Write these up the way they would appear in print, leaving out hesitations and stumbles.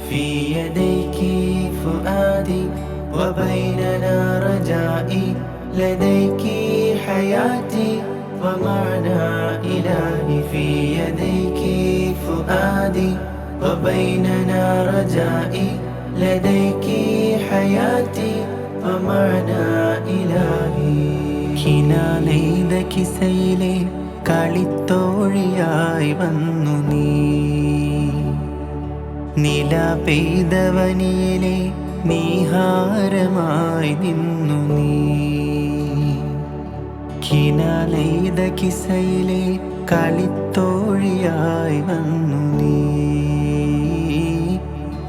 في يديك فؤادي وبيننا رجائي لديك حياتي ومعنى إلهي في يديك فؤادي وبيننا رجائي لديك حياتي ومعنى إلهي കിനാലെയ്ത കിസയിലെ കളിത്തോഴിയായി വന്നു നീ നില പെയ്തവനിയിലെ നീഹാരമായി നിന്നു നീ കിനാലെയ്ത കിസയിലെ കളിത്തോഴിയായി വന്നു നീ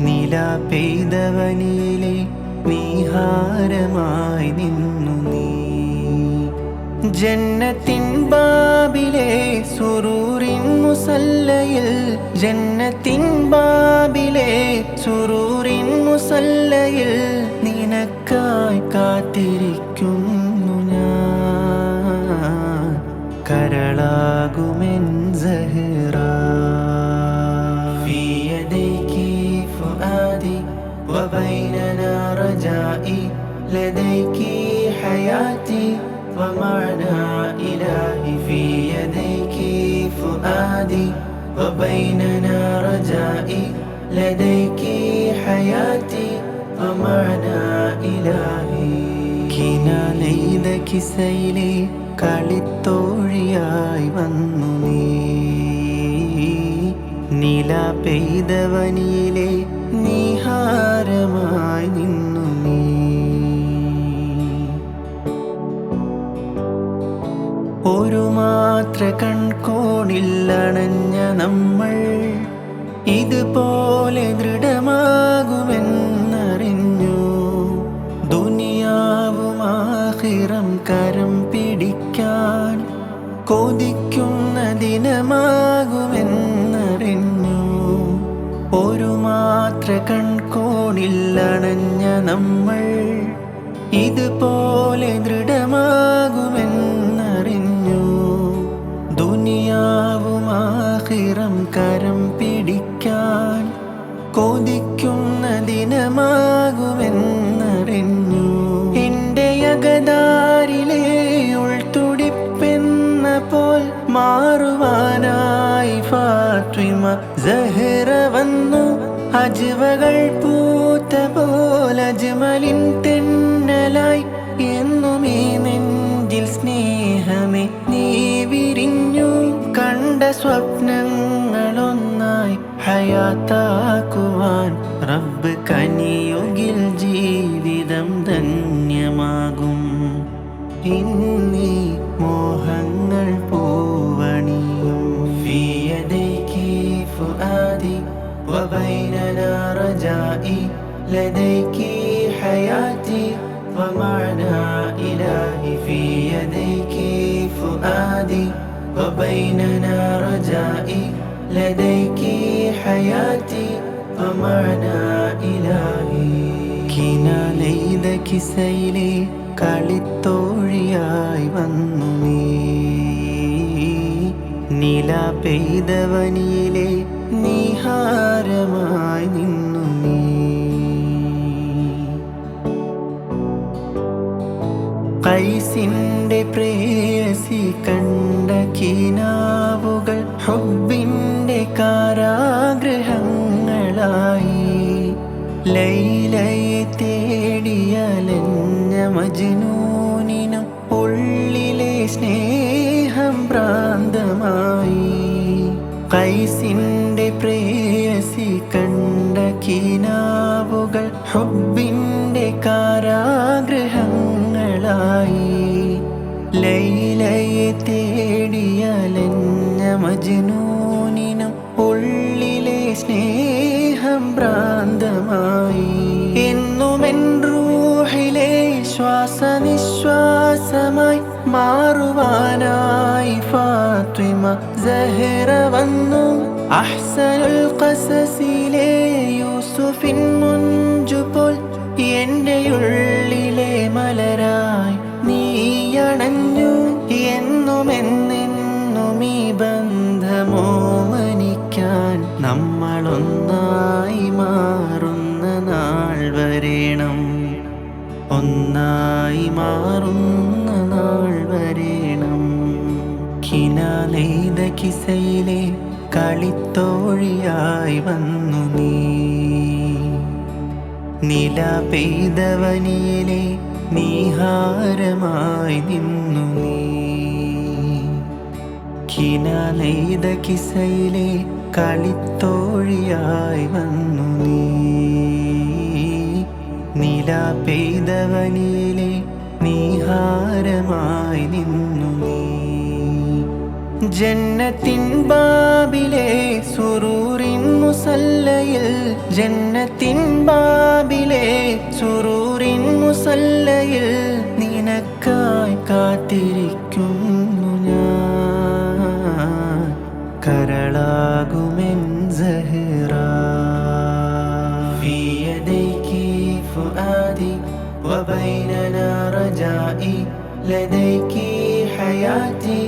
നില പെയ്തവനിയിലെ നീഹാരമായി നിന്നു നീ ജന്നത്തിൻ ബാബിലെ സുറൂറിൻ മുസല്ലയിൽ ജന്നത്തിൻ ബാബിലെ സുറൂറിൻ മുസല്ലയിൽ നിനക്കായി കാത്തിരിക്കുന്നു ഞാൻ കരളാകുമെൻ സഹറ في يديك فؤادي وبيننا رجائي لديك حياتي ومعنى إلهي في يديك فؤادي وبيننا رجائي لديك حياتي ومعنى إلهي കിനാലെയ്ത കിസയിലെ കളിത്തോഴിയായി വന്നു നീ നില പെയ്തവനിയിലെ നീഹാരമായി നിന്നു നീ ഒരു മാത്ര കൺകോണിൽ അണഞ്ഞ നമ്മൾ ഇതുപോലെ ദൃഢമാകുമെന്നറിഞ്ഞു ദുനിയാവും ആഖിറം കരം പിടിക്കാൻ കൊതിക്കുന്ന ദിനമാകുമെന്നറിഞ്ഞു ഒരു മാത്ര കൺകോണിൽ അണഞ്ഞ നമ്മൾ ഇതുപോലെ ദൃഢമാകുമെന്നറിഞ്ഞു ദുനിയാവും ആഖിറം കരം പിടിക്കാൻ കൊതിക്കുന്ന ദിനമാകുമെന്നറിഞ്ഞു എൻ്റെ അകതാരിലെ ഉൾത്തുടിപ്പെന്ന പോൽ മാറുവാനായി ഫാത്തിമ സഹറ വന്നു അജ്വകൾ പൂത്ത പോൽ അജ്മലിൻ തെന്നലായി എന്നും ഈ നെഞ്ചിൽ സ്നേഹമേ നീ വിരിഞ്ഞു കണ്ട സ്വപ്നങ്ങളൊന്നായി ഹയാത്താക്കുവാൻ റബ്ബ് കനിയുകിൽ ജീവിതം ധന്യമാകും ഇന്നീ മോഹങ്ങൾ പൂവണിയും في يديك فؤادي وبيننا رجائي لديك حياتي ومعنى إلهي في يديك فؤادي وبيننا رجائي لديك حياتي ومعنى إلهي കിനാലെയ്ത കിസയിലെ കളിത്തോഴിയായി വന്നു നീ നില പെയ്തവനിയിലെ നീഹാരമായി നിന്നു നീ കൈസിന്റെ പ്രേയസി കണ്ട കിനാവുകൾ ഹുബ്ബിന്റെ കാരാഗ്രഹങ്ങളായി ലൈലയെ തേടിയലഞ്ഞ മജ്നൂനിനും ഉള്ളിലെ സ്നേഹം ഭ്രാന്തമായി കൈസിന്റെ പ്രേയസി കണ്ട കിനാവുകൾ ഹുബ്ബിന്റെ കാരാഗ്രഹങ്ങളായി ലൈലയെ തേടിയലഞ്ഞ മജ്നൂനിനും ഉള്ളിലെ സ്നേഹം ഭ്രാന്തമായി എന്നുമെൻ റൂഹിലെ ശ്വാസനിശ്വാസമായി മാറുവാനായി ഫാത്തിമ സഹറ വന്നു അഹ്സനുൽ ഖസസിലെ യൂസുഫിൻ മുഞ്ചു പോൽ എൻ്റെ ഉള്ളിലെ മലരായി നീയണഞ്ഞു എന്നുമെന്നെന്നും ഈ ബന്ധമോമനിക്കാൻ വായിക്കാൻ നമ്മളൊന്നായി മാറുന്ന നാൾ വരേണം, ഒന്നായി മാറുന്ന നാൾ വരേണം. കിന നെയ്ത കിസയിലെ കളിത്തോഴിയായി വന്നു നീ, നില പെയ്തവനിയിലെ നീഹാരമായി നിന്നു നീ. കിന നെയ്ത കിസയിലെ കളിത്തോഴിയായി വന്നു നീ, നില പെയ്തവനിയിലെ നീഹാരമായി നിന്നു നീ. ജന്നത്തിൻ ബാബിലെ സുറൂറിൻ മുസല്ലയിൽ, ജന്നത്തിൻ ബാബിലെ സുറൂറിൻ മുസല്ലയിൽ നിനക്കായി കാത്തിരിക്കുന്നു ഞാൻ, കരളാകുമെൻ സഹറ. ഫീ യദൈകി ഫുആദി വബൈനനാ റജാഇ, ലദൈകി ഹയാതി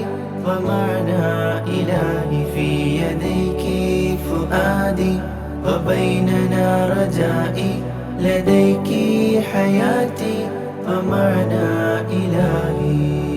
ومعنى إلهي. في يديك فؤادي وبيننا رجائي، لديك حياتي ومعنى إلهي.